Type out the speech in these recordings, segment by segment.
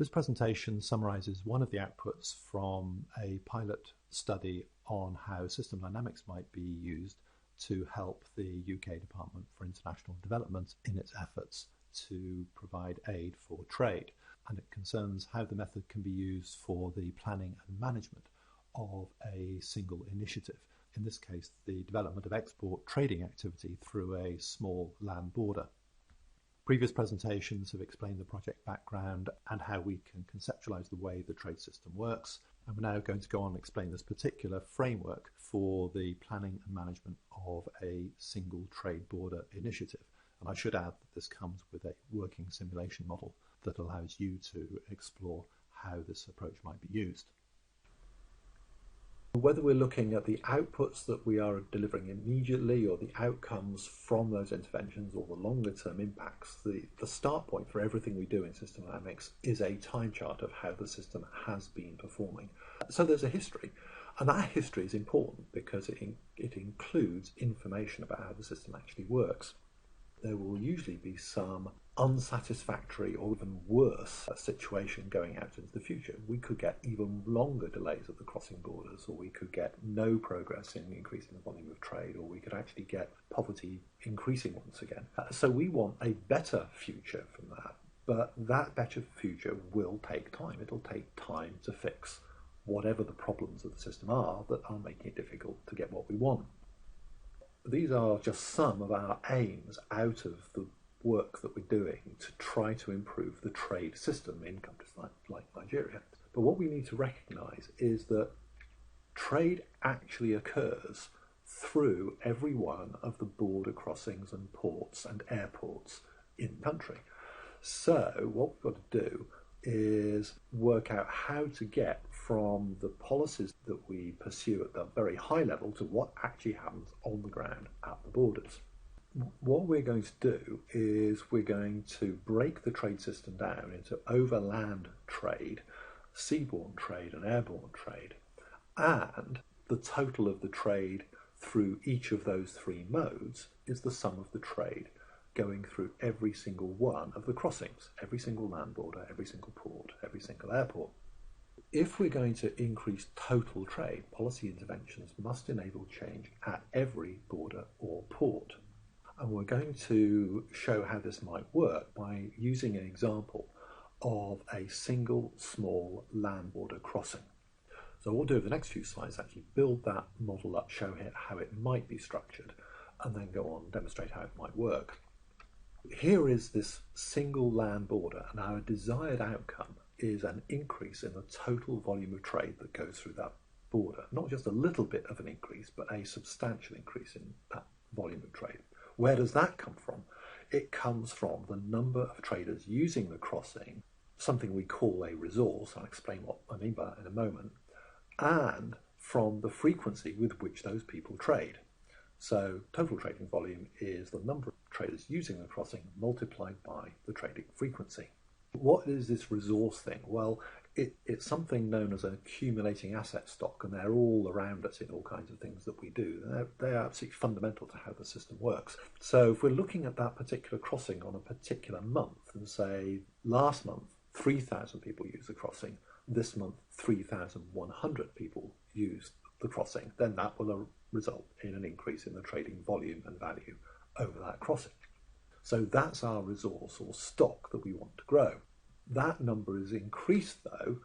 This presentation summarises one of the outputs from a pilot study on how system dynamics might be used to help the UK Department for International Development in its efforts to provide aid for trade. And it concerns how the method can be used for the planning and management of a single initiative. In this case, the development of export trading activity through a small land border. Previous presentations have explained the project background and how we can conceptualize the way the trade system works. And we're now going to go on and explain this particular framework for the planning and management of a single trade border initiative. And I should add that this comes with a working simulation model that allows you to explore how this approach might be used. Whether we're looking at the outputs that we are delivering immediately or the outcomes from those interventions or the longer term impacts, the start point for everything we do in system dynamics is a time chart of how the system has been performing. So there's a history, and that history is important because it includes information about how the system actually works. There will usually be some unsatisfactory or even worse situation going out into the future. We could get even longer delays at the crossing borders, or we could get no progress in increasing the volume of trade, or we could actually get poverty increasing once again. So we want a better future from that, but that better future will take time. It'll take time to fix whatever the problems of the system are that are making it difficult to get what we want. These are just some of our aims out of the work that we're doing to try to improve the trade system in countries like Nigeria. But what we need to recognise is that trade actually occurs through every one of the border crossings and ports and airports in the country. So what we've got to do is work out how to get from the policies that we pursue at the very high level to what actually happens on the ground at the borders. What we're going to do is we're going to break the trade system down into overland trade, seaborne trade and airborne trade, and the total of the trade through each of those three modes is the sum of the trade going through every single one of the crossings, every single land border, every single port, every single airport. If we're going to increase total trade, policy interventions must enable change at every border or port. And we're going to show how this might work by using an example of a single small land border crossing. So what we'll do over the next few slides is actually build that model up, show how it might be structured, and then go on and demonstrate how it might work. Here is this single land border, and our desired outcome is an increase in the total volume of trade that goes through that border. Not just a little bit of an increase, but a substantial increase in that volume of trade. Where does that come from? It comes from the number of traders using the crossing, something we call a resource. I'll explain what I mean by that in a moment, and from the frequency with which those people trade. So total trading volume is the number of traders using the crossing multiplied by the trading frequency. What is this resource thing? Well, it's something known as an accumulating asset stock, and they're all around us in all kinds of things that we do. They're absolutely fundamental to how the system works. So if we're looking at that particular crossing on a particular month and say last month 3,000 people used the crossing, this month 3,100 people used the crossing, then that will result in an increase in the trading volume and value over that crossing. So that's our resource or stock that we want to grow. That number is increased though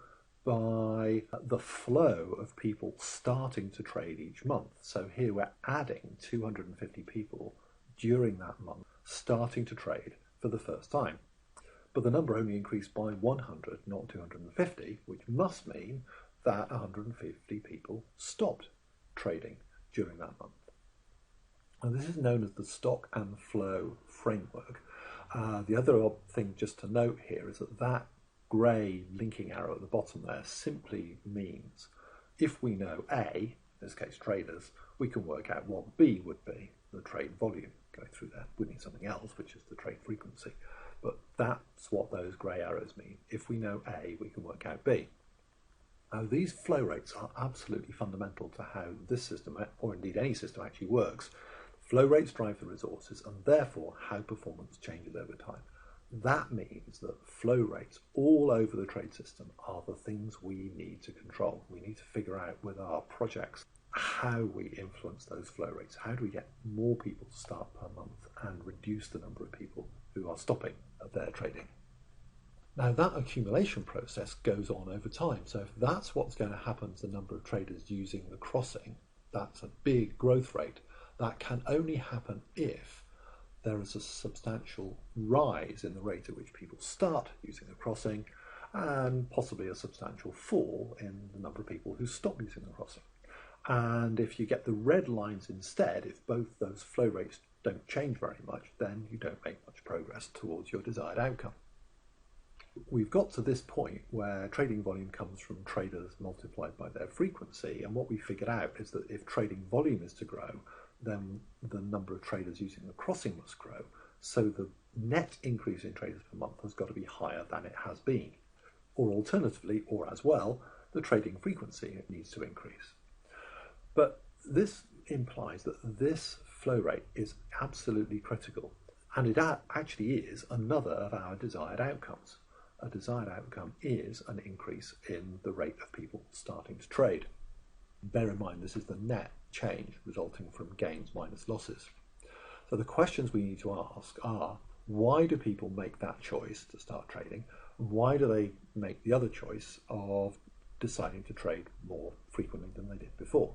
by the flow of people starting to trade each month. So here we're adding 250 people during that month starting to trade for the first time. But the number only increased by 100, not 250, which must mean that 150 people stopped trading during that month. And this is known as the stock and flow framework. The other thing just to note here is that grey linking arrow at the bottom there simply means if we know A, in this case traders, we can work out what B would be, the trade volume going through there. We need something else, which is the trade frequency. But that's what those grey arrows mean. If we know A, we can work out B. Now, these flow rates are absolutely fundamental to how this system, or indeed any system, actually works. Flow rates drive the resources and therefore how performance changes over time. That means that flow rates all over the trade system are the things we need to control. We need to figure out with our projects how we influence those flow rates. How do we get more people to start per month and reduce the number of people who are stopping their trading? Now, that accumulation process goes on over time. So if that's what's going to happen to the number of traders using the crossing, that's a big growth rate. That can only happen if there is a substantial rise in the rate at which people start using the crossing, and possibly a substantial fall in the number of people who stop using the crossing. And if you get the red lines instead, if both those flow rates don't change very much, then you don't make much progress towards your desired outcome. We've got to this point where trading volume comes from traders multiplied by their frequency, and what we figured out is that if trading volume is to grow, then the number of traders using the crossing must grow, so the net increase in traders per month has got to be higher than it has been. Or alternatively, or as well, the trading frequency needs to increase. But this implies that this flow rate is absolutely critical, and it actually is another of our desired outcomes. A desired outcome is an increase in the rate of people starting to trade. Bear in mind, this is the net change resulting from gains minus losses. So the questions we need to ask are, why do people make that choice to start trading? Why do they make the other choice of deciding to trade more frequently than they did before?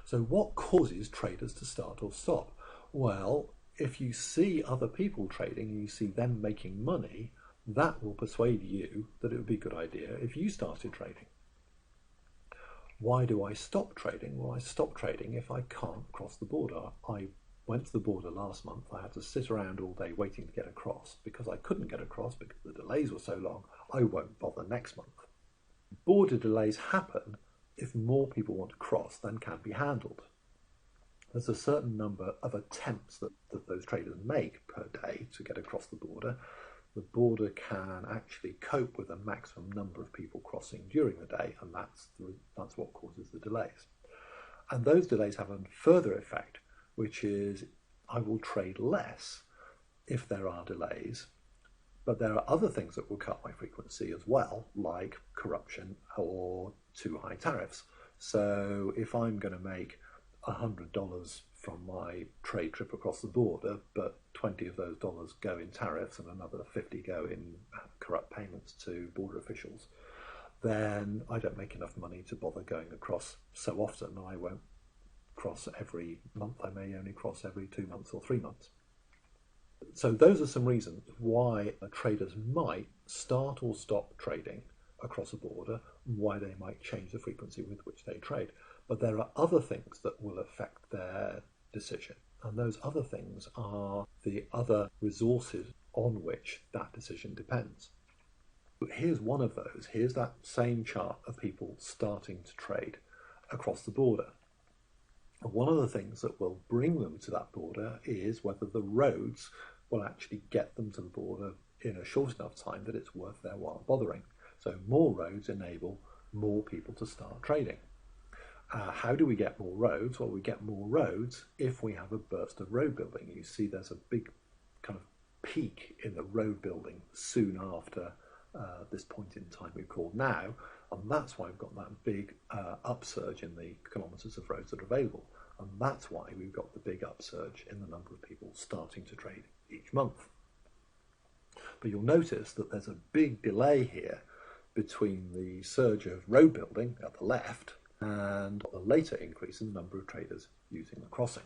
So what causes traders to start or stop? Well, if you see other people trading and you see them making money, that will persuade you that it would be a good idea if you started trading. Why do I stop trading? Well, I stop trading if I can't cross the border. I went to the border last month. I had to sit around all day waiting to get across. Because I couldn't get across because the delays were so long, I won't bother next month. Border delays happen if more people want to cross than can be handled. There's a certain number of attempts that those traders make per day to get across the border. The border can actually cope with a maximum number of people crossing during the day, and that's what causes the delays. And those delays have a further effect, which is I will trade less if there are delays, but there are other things that will cut my frequency as well, like corruption or too high tariffs. So if I'm going to make $100 from my trade trip across the border, but 20 of those dollars go in tariffs and another 50 go in corrupt payments to border officials, then I don't make enough money to bother going across so often. I won't cross every month. I may only cross every 2 months or 3 months. So those are some reasons why traders might start or stop trading across a border, why they might change the frequency with which they trade. But there are other things that will affect their decision, and those other things are the other resources on which that decision depends. Here's one of those. Here's that same chart of people starting to trade across the border. And one of the things that will bring them to that border is whether the roads will actually get them to the border in a short enough time that it's worth their while bothering. So more roads enable more people to start trading. How do we get more roads? Well, we get more roads if we have a burst of road building. You see there's a big kind of peak in the road building soon after this point in time we've called now, and that's why we've got that big upsurge in the kilometres of roads that are available, and that's why we've got the big upsurge in the number of people starting to trade each month. But you'll notice that there's a big delay here between the surge of road building at the left and a later increase in the number of traders using the crossing.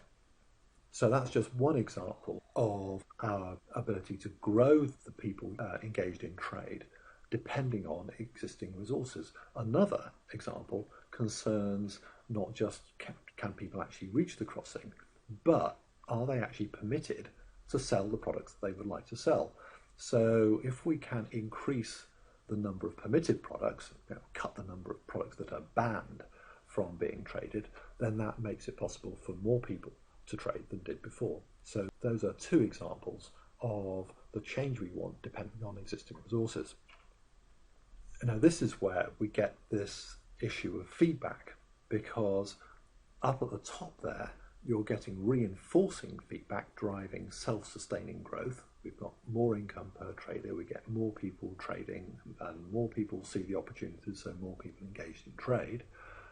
So that's just one example of our ability to grow the people engaged in trade depending on existing resources. Another example concerns not just can people actually reach the crossing, but are they actually permitted to sell the products that they would like to sell. So if we can increase the number of permitted products, cut the number of products that are banned from being traded, then that makes it possible for more people to trade than did before. So those are two examples of the change we want depending on existing resources. Now this is where we get this issue of feedback, because up at the top there you're getting reinforcing feedback driving self-sustaining growth, we've got more income per trader, we get more people trading, and more people see the opportunities, so more people engaged in trade.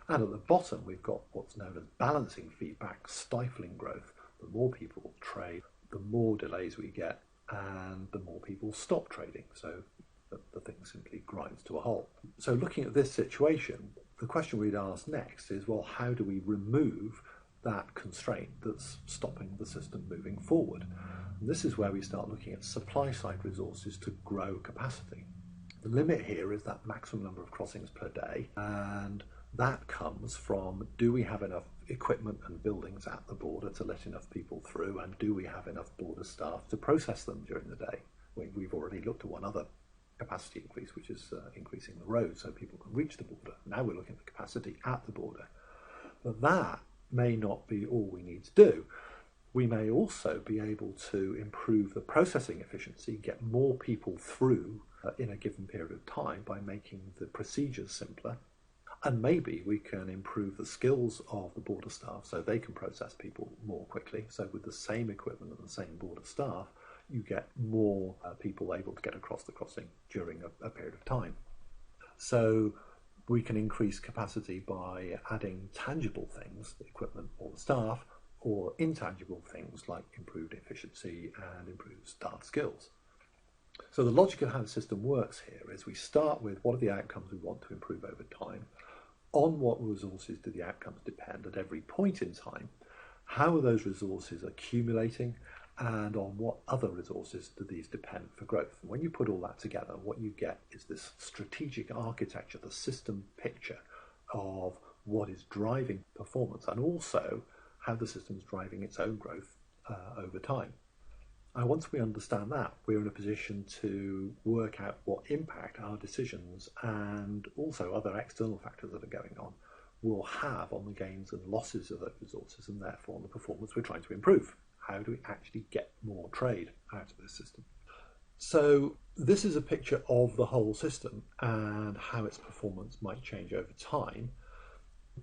And at the bottom, we've got what's known as balancing feedback, stifling growth. The more people trade, the more delays we get, and the more people stop trading. So the thing simply grinds to a halt. So looking at this situation, the question we'd ask next is, well, how do we remove that constraint that's stopping the system moving forward? And this is where we start looking at supply-side resources to grow capacity. The limit here is that maximum number of crossings per day, and that comes from, do we have enough equipment and buildings at the border to let enough people through, and do we have enough border staff to process them during the day? We've already looked at one other capacity increase, which is increasing the road so people can reach the border. Now we're looking at the capacity at the border. But that may not be all we need to do. We may also be able to improve the processing efficiency, get more people through in a given period of time by making the procedures simpler. And maybe we can improve the skills of the border staff so they can process people more quickly. So with the same equipment and the same border staff, you get more people able to get across the crossing during a period of time. So we can increase capacity by adding tangible things, the equipment or the staff, or intangible things like improved efficiency and improved staff skills. So the logic of how the system works here is we start with what are the outcomes we want to improve over time, on what resources do the outcomes depend at every point in time, how are those resources accumulating, and on what other resources do these depend for growth. And when you put all that together, what you get is this strategic architecture, the system picture of what is driving performance and also how the system is driving its own growth over time. And once we understand that, we're in a position to work out what impact our decisions and also other external factors that are going on will have on the gains and losses of those resources and therefore on the performance we're trying to improve. How do we actually get more trade out of this system? So this is a picture of the whole system and how its performance might change over time.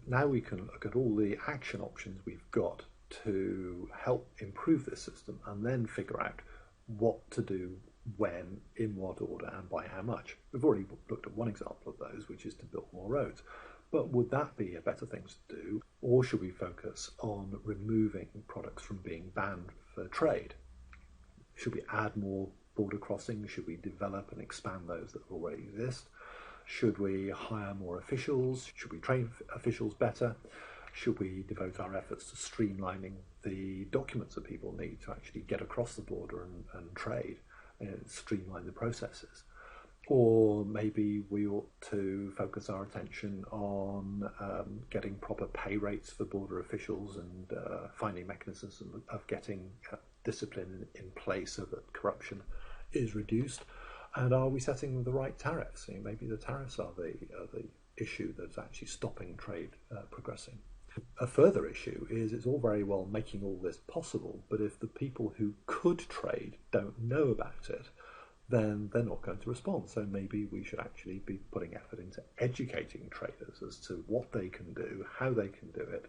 Now we can look at all the action options we've got to help improve this system and then figure out what to do when, in what order, and by how much. We've already looked at one example of those, which is to build more roads. But would that be a better thing to do, or should we focus on removing products from being banned for trade? Should we add more border crossings? Should we develop and expand those that already exist? Should we hire more officials? Should we train officials better? Should we devote our efforts to streamlining the documents that people need to actually get across the border and trade, and streamline the processes? Or maybe we ought to focus our attention on getting proper pay rates for border officials and finding mechanisms of getting discipline in place so that corruption is reduced. And are we setting the right tariffs? Maybe the tariffs are the issue that's actually stopping trade progressing. A further issue is it's all very well making all this possible, but if the people who could trade don't know about it, then they're not going to respond. So maybe we should actually be putting effort into educating traders as to what they can do, how they can do it,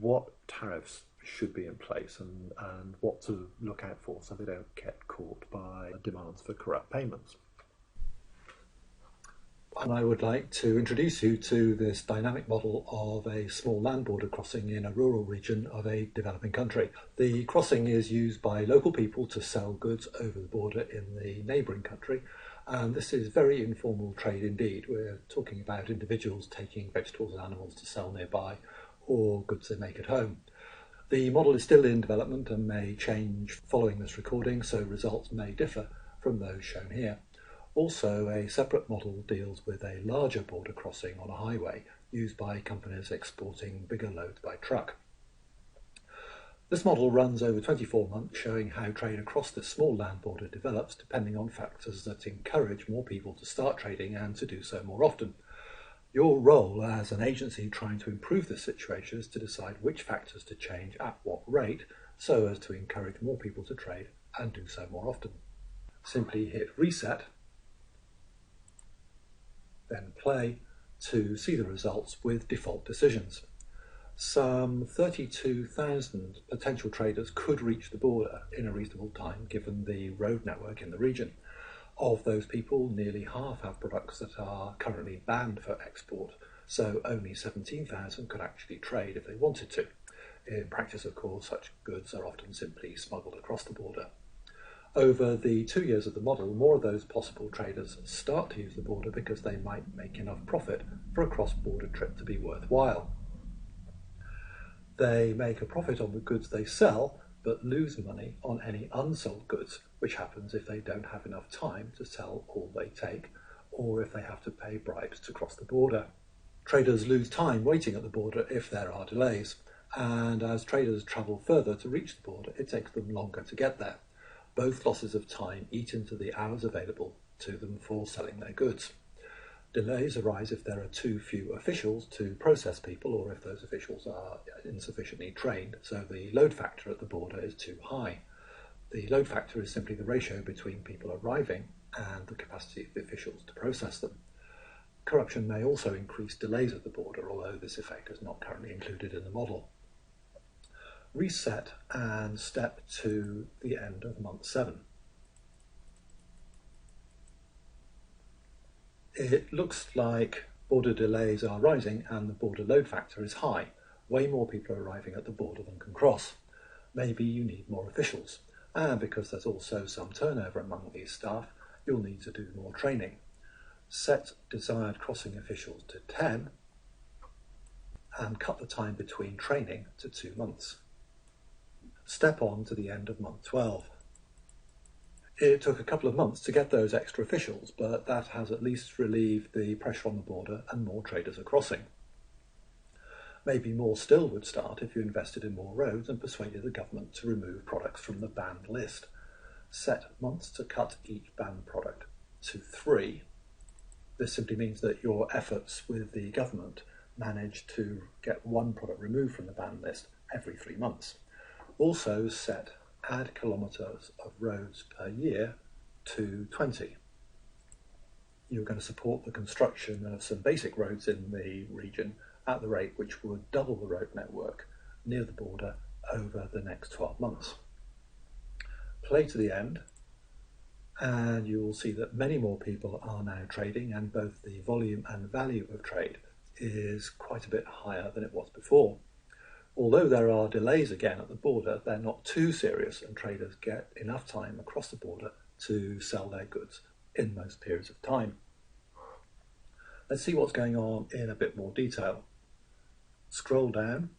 what tariffs should be in place, and what to look out for so they don't get caught by demands for corrupt payments. And I would like to introduce you to this dynamic model of a small land border crossing in a rural region of a developing country. The crossing is used by local people to sell goods over the border in the neighbouring country, and this is very informal trade indeed. We're talking about individuals taking vegetables and animals to sell nearby, or goods they make at home. The model is still in development and may change following this recording, so results may differ from those shown here. Also, a separate model deals with a larger border crossing on a highway used by companies exporting bigger loads by truck. This model runs over 24 months, showing how trade across this small land border develops depending on factors that encourage more people to start trading and to do so more often. Your role as an agency trying to improve this situation is to decide which factors to change at what rate so as to encourage more people to trade and do so more often. Simply hit reset, then play to see the results with default decisions. Some 32,000 potential traders could reach the border in a reasonable time given the road network in the region. Of those people, nearly half have products that are currently banned for export, so only 17,000 could actually trade if they wanted to. In practice, of course, such goods are often simply smuggled across the border. Over the 2 years of the model, more of those possible traders start to use the border because they might make enough profit for a cross-border trip to be worthwhile. They make a profit on the goods they sell, but lose money on any unsold goods, which happens if they don't have enough time to sell all they take, or if they have to pay bribes to cross the border. Traders lose time waiting at the border if there are delays, and as traders travel further to reach the border, it takes them longer to get there. Both losses of time eat into the hours available to them for selling their goods. Delays arise if there are too few officials to process people, or if those officials are insufficiently trained, so the load factor at the border is too high. The load factor is simply the ratio between people arriving and the capacity of the officials to process them. Corruption may also increase delays at the border, although this effect is not currently included in the model. Reset and step to the end of month 7. It looks like border delays are rising and the border load factor is high. Way more people are arriving at the border than can cross. Maybe you need more officials, and because there's also some turnover among these staff, you'll need to do more training. Set desired crossing officials to 10 and cut the time between training to 2 months. Step on to the end of month 12. It took a couple of months to get those extra officials, but that has at least relieved the pressure on the border and more traders are crossing. Maybe more still would start if you invested in more roads and persuaded the government to remove products from the banned list. Set months to cut each banned product to 3. This simply means that your efforts with the government manage to get one product removed from the banned list every 3 months. Also set add kilometres of roads per year to 20. You're going to support the construction of some basic roads in the region at the rate which would double the road network near the border over the next 12 months. Play to the end, and you will see that many more people are now trading, and both the volume and value of trade is quite a bit higher than it was before. Although there are delays again at the border, they're not too serious and traders get enough time across the border to sell their goods in most periods of time. Let's see what's going on in a bit more detail. Scroll down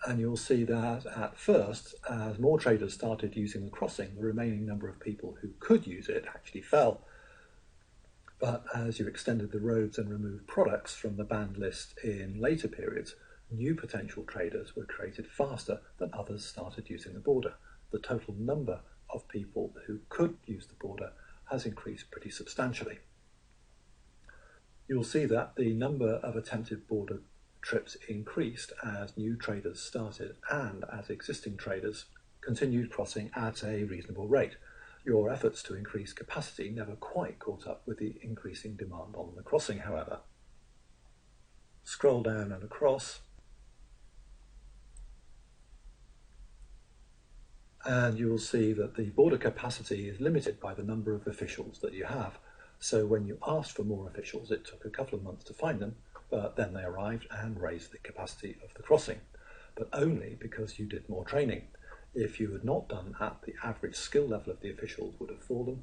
and you'll see that at first, as more traders started using the crossing, the remaining number of people who could use it actually fell. But as you extended the roads and removed products from the banned list in later periods, new potential traders were created faster than others started using the border. The total number of people who could use the border has increased pretty substantially. You'll see that the number of attempted border trips increased as new traders started and as existing traders continued crossing at a reasonable rate. Your efforts to increase capacity never quite caught up with the increasing demand on the crossing, however. Scroll down and across, and you will see that the border capacity is limited by the number of officials that you have. So when you asked for more officials, it took a couple of months to find them, but then they arrived and raised the capacity of the crossing, but only because you did more training. If you had not done that, the average skill level of the officials would have fallen,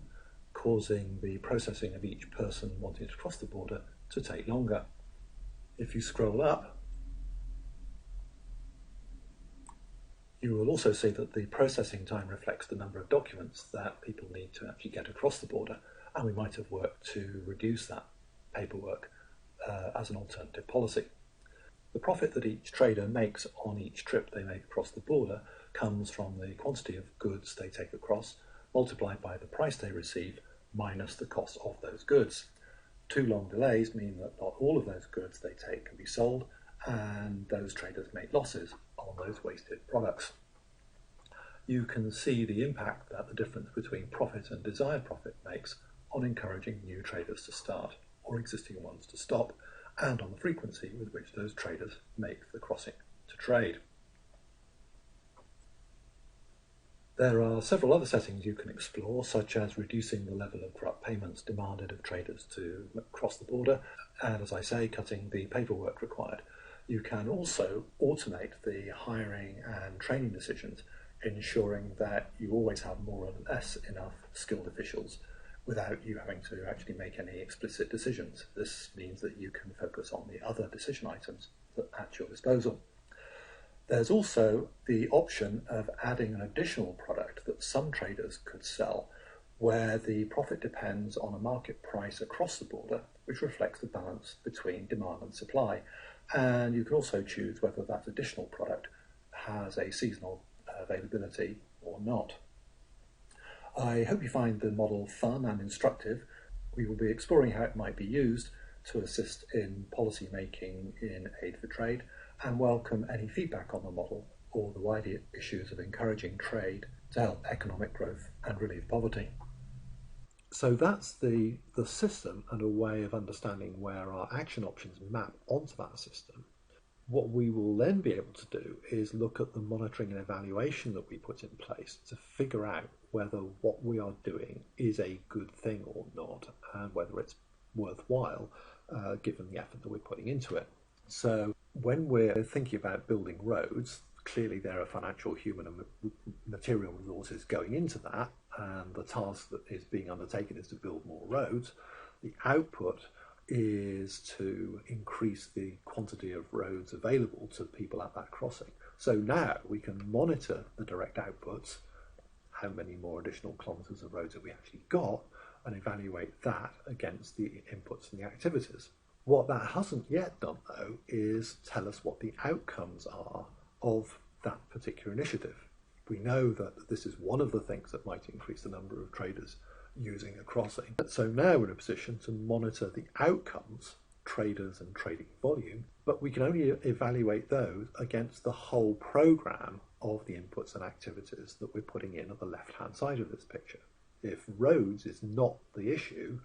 causing the processing of each person wanting to cross the border to take longer. If you scroll up, you will also see that the processing time reflects the number of documents that people need to actually get across the border, and we might have worked to reduce that paperwork as an alternative policy. The profit that each trader makes on each trip they make across the border comes from the quantity of goods they take across, multiplied by the price they receive, minus the cost of those goods. Too long delays mean that not all of those goods they take can be sold, and those traders make losses on those wasted products. You can see the impact that the difference between profit and desired profit makes on encouraging new traders to start or existing ones to stop, and on the frequency with which those traders make the crossing to trade. There are several other settings you can explore, such as reducing the level of corrupt payments demanded of traders to cross the border, and as I say, cutting the paperwork required. You can also automate the hiring and training decisions, ensuring that you always have more or less enough skilled officials without you having to actually make any explicit decisions. This means that you can focus on the other decision items at your disposal. There's also the option of adding an additional product that some traders could sell, where the profit depends on a market price across the border, which reflects the balance between demand and supply. And you can also choose whether that additional product has a seasonal availability or not. I hope you find the model fun and instructive. We will be exploring how it might be used to assist in policy making in aid for trade, and welcome any feedback on the model or the wider issues of encouraging trade to help economic growth and relieve poverty. So that's the system and a way of understanding where our action options map onto that system. What we will then be able to do is look at the monitoring and evaluation that we put in place to figure out whether what we are doing is a good thing or not, and whether it's worthwhile given the effort that we're putting into it. So when we're thinking about building roads, clearly there are financial, human and material resources going into that, and the task that is being undertaken is to build more roads. The output is to increase the quantity of roads available to people at that crossing. So now we can monitor the direct outputs, how many more additional kilometres of roads have we actually got, and evaluate that against the inputs and the activities. What that hasn't yet done, though, is tell us what the outcomes are of that particular initiative. We know that this is one of the things that might increase the number of traders using a crossing. So now we're in a position to monitor the outcomes, traders and trading volume, but we can only evaluate those against the whole programme of the inputs and activities that we're putting in at the left-hand side of this picture. If roads is not the issue,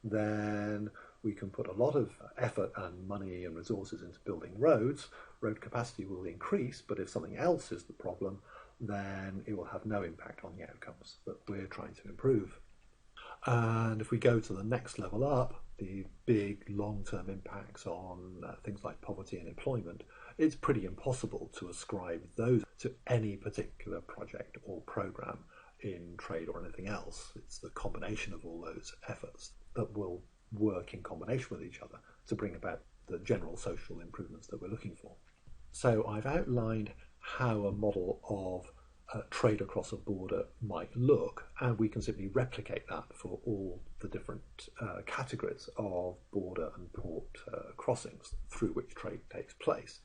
then we can put a lot of effort and money and resources into building roads. Road capacity will increase, but if something else is the problem, then it will have no impact on the outcomes that we're trying to improve. And if we go to the next level up, the big long-term impacts on things like poverty and employment, it's pretty impossible to ascribe those to any particular project or program in trade or anything else. It's the combination of all those efforts that will work in combination with each other to bring about the general social improvements that we're looking for. So I've outlined how a model of trade across a border might look, and we can simply replicate that for all the different categories of border and port crossings through which trade takes place.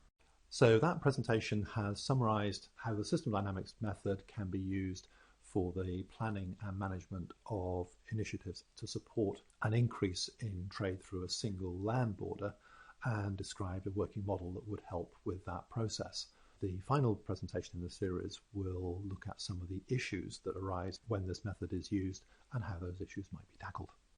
So that presentation has summarised how the system dynamics method can be used for the planning and management of initiatives to support an increase in trade through a single land border, and described a working model that would help with that process. The final presentation in the series will look at some of the issues that arise when this method is used and how those issues might be tackled.